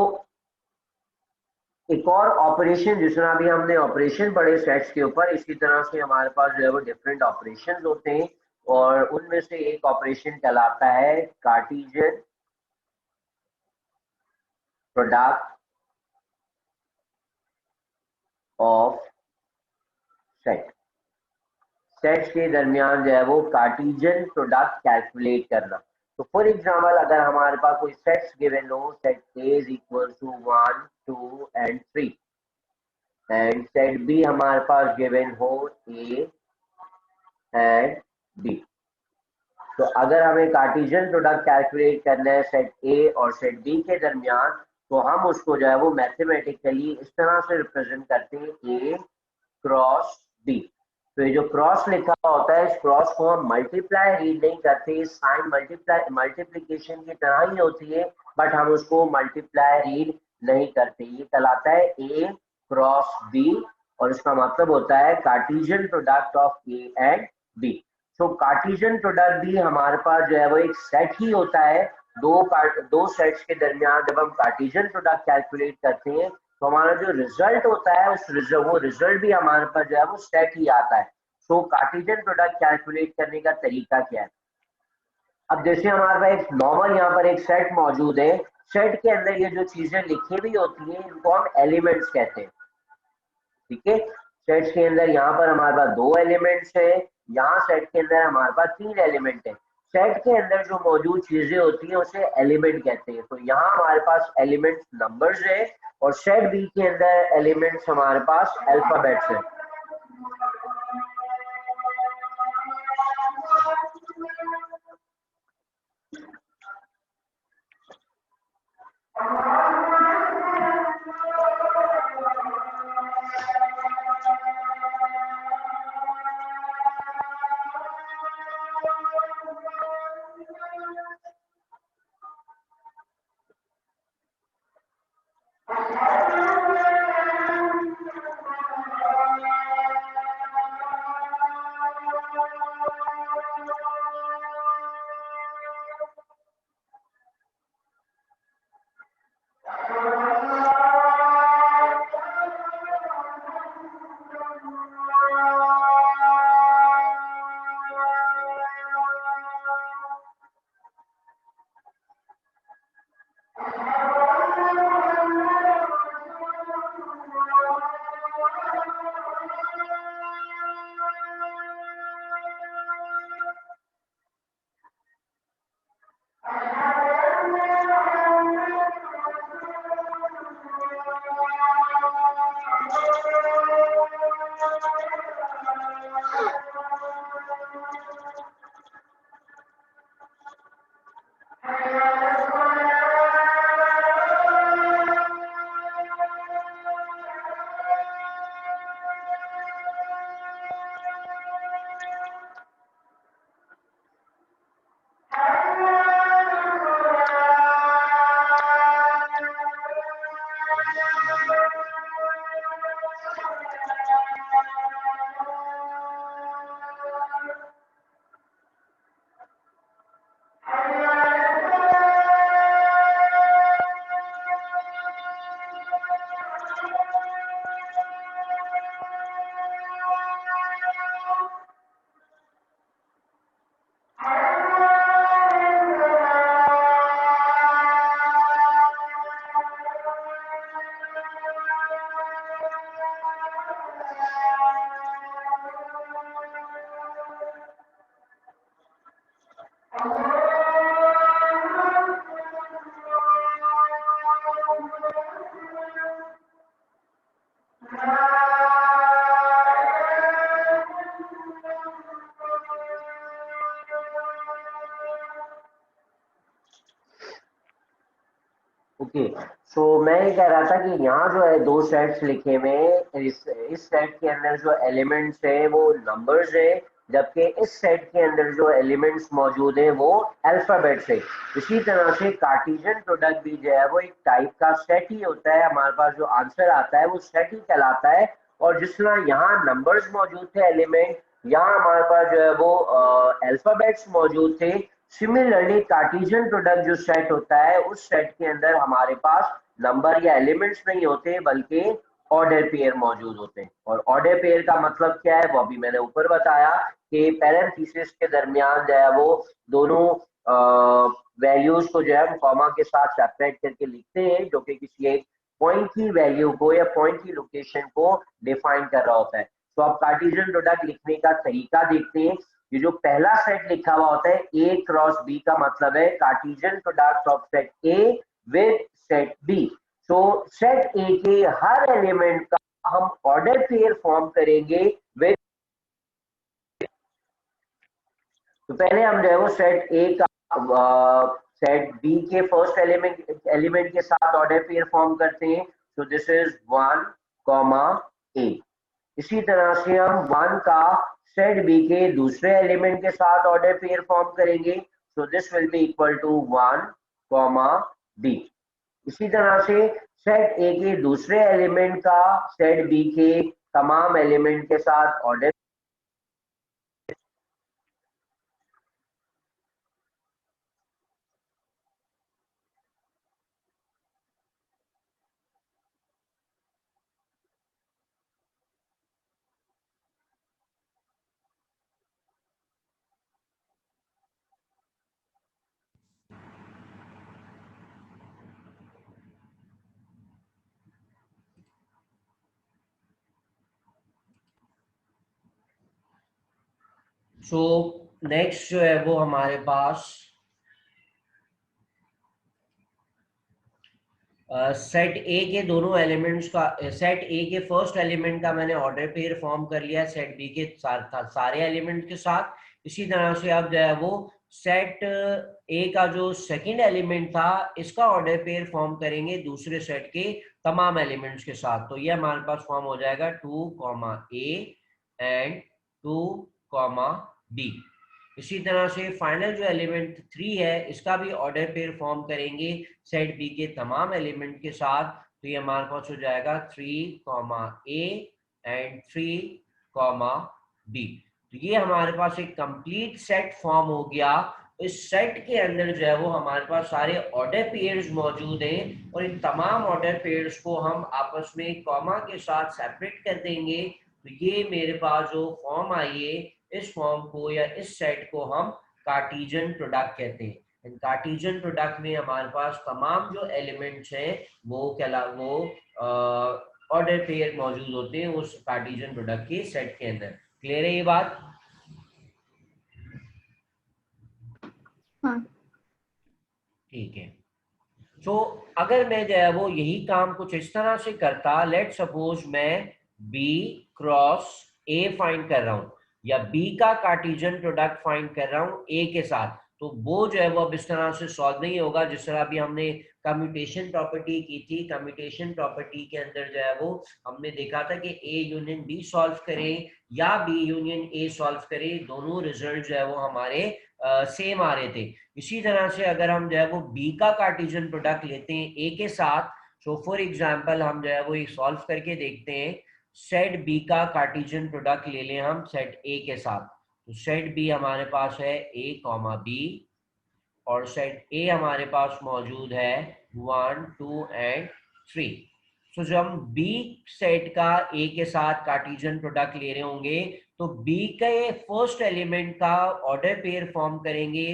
एक और ऑपरेशन, जिस तरह अभी हमने ऑपरेशन पढ़े सेट्स के ऊपर, इसी तरह से हमारे पास जो है वो डिफरेंट ऑपरेशंस होते हैं, और उनमें से एक ऑपरेशन कहलाता है cartesian product of set. Sets के दरमियान जो है वो कार्टेशियन प्रोडक्ट कैलकुलेट करना। तो फॉर एग्जांपल अगर हमारे पास कोई सेट्स गिवन हो, set A is equal to 1 2 and 3, and set B हमारे पास गिवन हो ए एंड बी। तो अगर हमें कार्टेशियन प्रोडक्ट कैलकुलेट करना है सेट ए और सेट बी के दरमियान, तो हम उसको जो है वो मैथमेटिकली इस तरह से रिप्रेजेंट करते हैं ए क्रॉस बी। तो ये जो क्रॉस लिखा होता है, इस क्रॉस को हम मल्टीप्लाई रीड नहीं करते, साइन मल्टीप्लिकेशन की तरह ही होती है, बट हम उसको मल्टीप्लाई रीड नहीं करते। ये कहलाता है ए क्रॉस बी, और इसका मतलब होता है cartesian product of A and B. तो कार्टेशियन प्रोडक्ट भी हमारे पास जो है वो एक सेट ही होता है। दो सेट्स के दरमियान जब हम कार्टेशियन प्रोडक्ट कैलकुलेट करते हैं, तो हमारा जो रिजल्ट होता है वो रिजल्ट भी हमारे पास जो है वो सेट ही आता है। तो कार्टेशियन प्रोडक्ट कैलकुलेट करने का तरीका क्या है? अब जैसे हमारे पास एक नॉर्मल यहाँ पर एक सेट मौजूद है, सेट के अंदर ये जो चीजें लिखी हुई होती हैं इनको हम एलिमेंट्स कहते हैं। ठीक है, सेट्स के अंदर यहाँ पर हमारे पास 2 एलिमेंट्स है, यहाँ सेट के अंदर हमारे पास 3 एलिमेंट है। सेट के अंदर जो मौजूद चीजें होती हैं उसे एलिमेंट कहते हैं। तो यहाँ हमारे पास एलिमेंट्स नंबर्स है, और सेट बी के अंदर एलिमेंट्स हमारे पास अल्फाबेट्स है। ओके, सो मैं ये कह रहा था कि यहाँ जो है दो सेट्स लिखे हुए हैं, इस सेट के अंदर जो एलिमेंट्स है वो नंबर्स है, जबकि इस सेट के अंदर जो एलिमेंट्स मौजूद है वो अल्फाबेट्स है। इसी तरह से कार्टेशियन प्रोडक्ट भी जो है वो एक टाइप का सेट ही होता है, हमारे पास जो आंसर आता है वो सेट ही कहलाता है। और जिस तरह यहाँ नंबर्स मौजूद थे एलिमेंट, यहाँ हमारे पास जो है वो अल्फाबेट्स मौजूद थे। सिमिलरली कार्टेशियन प्रोडक्ट जो सेट होता है उस सेट के अंदर हमारे पास नंबर या एलिमेंट्स नहीं होते बल्कि ऑर्डर पेयर मौजूद होते हैं। और ऑर्डर पेयर का मतलब क्या है वो अभी मैंने ऊपर बताया कि पैरेंथेसिस के दरमियान जो है वो दोनों वैल्यूज को जो है हम कॉमा के साथ सेपरेट करके लिखते हैं, जो कि किसी एक पॉइंट की वैल्यू को या पॉइंट की लोकेशन को डिफाइन कर रहा होता है। तो अब कार्टेशियन प्रोडक्ट लिखने का तरीका देखते हैं। ये जो पहला सेट लिखा हुआ होता है ए क्रॉस बी का मतलब है cartesian product of set A with set B. तो सेट ए के हर एलिमेंट का हम ऑर्डर पेयर फॉर्म करेंगे विद। तो पहले हम जो है वो सेट ए का सेट बी के फर्स्ट एलिमेंट के साथ ऑर्डर पेयर फॉर्म करते हैं। तो दिस इज 1 कॉमा ए। इसी तरह से हम 1 का सेट बी के दूसरे एलिमेंट के साथ ऑर्डर पेयर फॉर्म करेंगे। So this will be equal to 1 comma B. इसी तरह से सेट ए के दूसरे एलिमेंट का सेट बी के तमाम एलिमेंट के साथ ऑर्डर। सो नेक्स्ट जो है वो हमारे पास सेट ए के दोनों एलिमेंट्स का, सेट ए के फर्स्ट एलिमेंट का मैंने ऑर्डर पेयर फॉर्म कर लिया सेट बी के सारे एलिमेंट के साथ। इसी तरह से अब जो है वो सेट ए का जो सेकंड एलिमेंट था इसका ऑर्डर पेयर फॉर्म करेंगे दूसरे सेट के तमाम एलिमेंट्स के साथ। तो ये हमारे पास फॉर्म हो जाएगा 2 comma A and 2 comma B. इसी तरह से फाइनल जो एलिमेंट 3 है इसका भी ऑर्डर पेयर फॉर्म करेंगे सेट बी के तमाम एलिमेंट के साथ। तो ये हमारे पास हो जाएगा 3 comma A and 3 comma B. तो ये हमारे पास एक कंप्लीट सेट फॉर्म हो गया। इस सेट के अंदर जो है वो हमारे पास सारे ऑर्डर पेयर्स मौजूद हैं और इन तमाम ऑर्डर पेयर्स को हम आपस में कॉमा के साथ सेपरेट कर देंगे। तो ये मेरे पास जो फॉर्म आई है इस फॉर्म को या इस सेट को हम कार्टेशियन प्रोडक्ट कहते हैं। कार्टेशियन प्रोडक्ट में हमारे पास तमाम जो एलिमेंट्स हैं वो ऑर्डर पेयर मौजूद होते हैं उस कार्टेशियन प्रोडक्ट के सेट के अंदर। क्लियर है ये बात? हाँ ठीक है। तो अगर मैं जो है वो यही काम कुछ इस तरह से करता, लेट सपोज मैं बी क्रॉस ए फाइंड कर रहा हूं या बी का कार्टेशियन प्रोडक्ट फाइंड कर रहा हूं ए के साथ, तो वो जो है वो अब इस तरह से सॉल्व नहीं होगा जिस तरह अभी हमने कम्यूटेशन प्रॉपर्टी की थी। कम्यूटेशन प्रॉपर्टी के अंदर जो है वो हमने देखा था कि ए यूनियन बी सॉल्व करें या बी यूनियन ए सॉल्व करें, दोनों रिजल्ट जो है वो हमारे सेम आ रहे थे। इसी तरह से अगर हम जो है वो बी का कार्टेशियन प्रोडक्ट लेते हैं ए के साथ, सो फॉर एग्जांपल हम जो है वो ये सॉल्व करके देखते हैं। सेट बी का कार्टेशियन प्रोडक्ट ले लें हम सेट ए के साथ। तो सेट बी हमारे पास है ए कॉमा बी और सेट ए हमारे पास मौजूद है 1 2 एंड 3। तो जब हम बी सेट का ए के साथ कार्टेशियन प्रोडक्ट ले रहे होंगे तो बी के फर्स्ट एलिमेंट का ऑर्डर पेयर फॉर्म करेंगे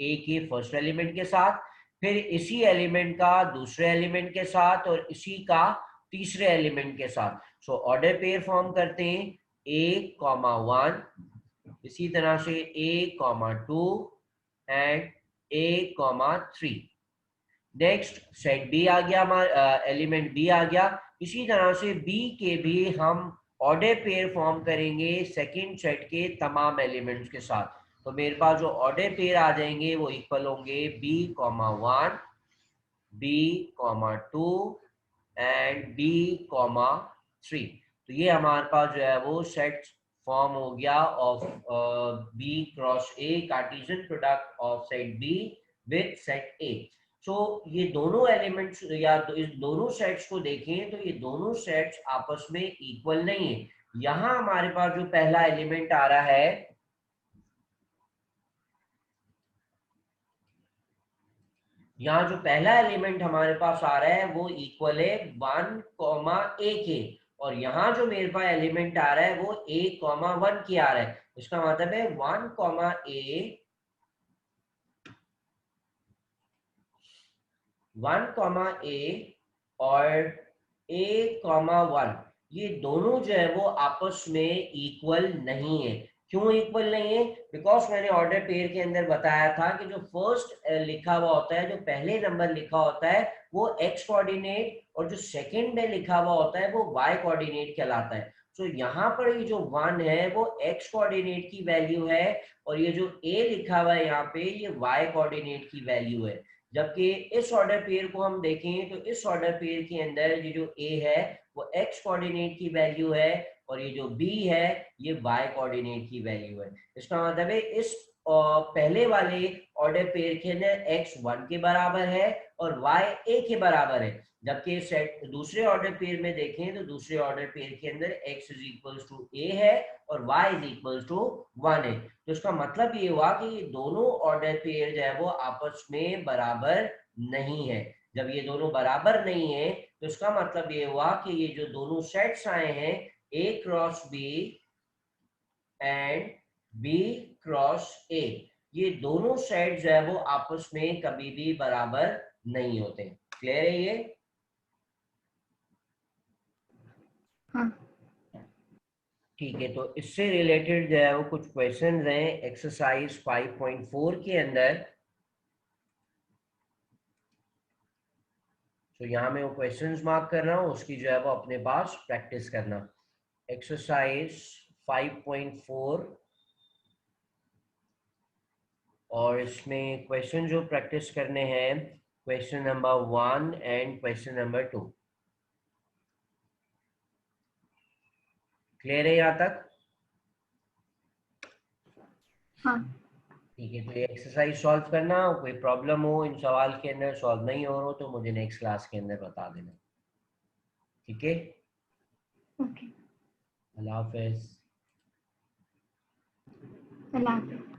ए के फर्स्ट एलिमेंट के साथ, फिर इसी एलिमेंट का दूसरे एलिमेंट के साथ और इसी का तीसरे एलिमेंट के साथ। सो ऑर्डर पेयर फॉर्म करते हैं ए कॉमा 1, इसी तरह से A comma 2 and A comma 3। Next set B आ गया, हमारा एलिमेंट बी आ गया। इसी तरह से बी के भी हम ऑर्डर पेयर फॉर्म करेंगे सेकंड सेट के तमाम एलिमेंट्स के साथ। तो मेरे पास जो ऑर्डर पेयर आ जाएंगे वो इक्वल होंगे B comma 1 B, 2 and B, 3। तो ये हमारे पास जो है वो सेट फॉर्म हो गया of B cross A, Cartesian product of set B with set A। सो ये दोनों एलिमेंट्स या इस दोनों सेट्स को देखें तो ये दोनों सेट्स आपस में इक्वल नहीं है। यहाँ हमारे पास जो पहला एलिमेंट आ रहा है, यहाँ जो पहला एलिमेंट हमारे पास आ रहा है वो इक्वल है 1, A के, और यहाँ जो मेरे पास एलिमेंट आ रहा है वो A, 1 के आ रहा है। इसका मतलब है 1, A और A, 1 ये दोनों जो है वो आपस में इक्वल नहीं है। क्यों इक्वल नहीं है? बिकॉज मैंने ऑर्डर पेयर के अंदर बताया था कि जो फर्स्ट लिखा हुआ होता है, जो पहले नंबर लिखा होता है वो x कोऑर्डिनेट, और जो सेकंड में लिखा हुआ होता है वो y कोऑर्डिनेट कहलाता है। तो यहाँ पर ये जो 1 है वो x कोऑर्डिनेट की वैल्यू है, और ये जो a लिखा हुआ है यहाँ पे ये y कोऑर्डिनेट की वैल्यू है। जबकि इस ऑर्डर पेयर को हम देखें तो इस ऑर्डर पेयर के अंदर ये जो a है वो x कोऑर्डिनेट की वैल्यू है, और ये जो b है ये y कोऑर्डिनेट की वैल्यू है। इसका मतलब है इस पहले वाले ऑर्डर पेयर के अंदर x 1 के बराबर है और y a के बराबर है। जबकि सेट दूसरे ऑर्डर पेयर में देखें तो दूसरे ऑर्डर पेयर के अंदर x is equals to a है और y इज इक्वल्स टू 1 है। तो इसका मतलब ये हुआ कि ये दोनों ऑर्डर पेयर जो है वो आपस में बराबर नहीं है। जब ये दोनों बराबर नहीं है तो इसका मतलब ये हुआ कि ये जो दोनों सेट्स आए हैं A cross B and B cross A, ये दोनों सेट जो है वो आपस में कभी भी बराबर नहीं होते। क्लियर है ये? हाँ। ठीक है, तो इससे रिलेटेड जो है वो कुछ क्वेश्चंस हैं एक्सरसाइज 5.4 के अंदर। तो यहाँ मैं वो क्वेश्चंस मार्क कर रहा हूँ, उसकी जो है वो अपने पास प्रैक्टिस करना। एक्सरसाइज 5.4, और इसमें क्वेश्चन जो प्रैक्टिस करने हैं question number 1 and question number 2। Clear है यहाँ तक? हाँ। ठीक है, तो ये एक्सरसाइज सॉल्व करना, कोई प्रॉब्लम हो इन सवाल के अंदर, सॉल्व नहीं हो रहा तो मुझे नेक्स्ट क्लास के अंदर बता देना। ठीक है, ओके। अल्लाह हाफिज। अल्लाह हाफिज।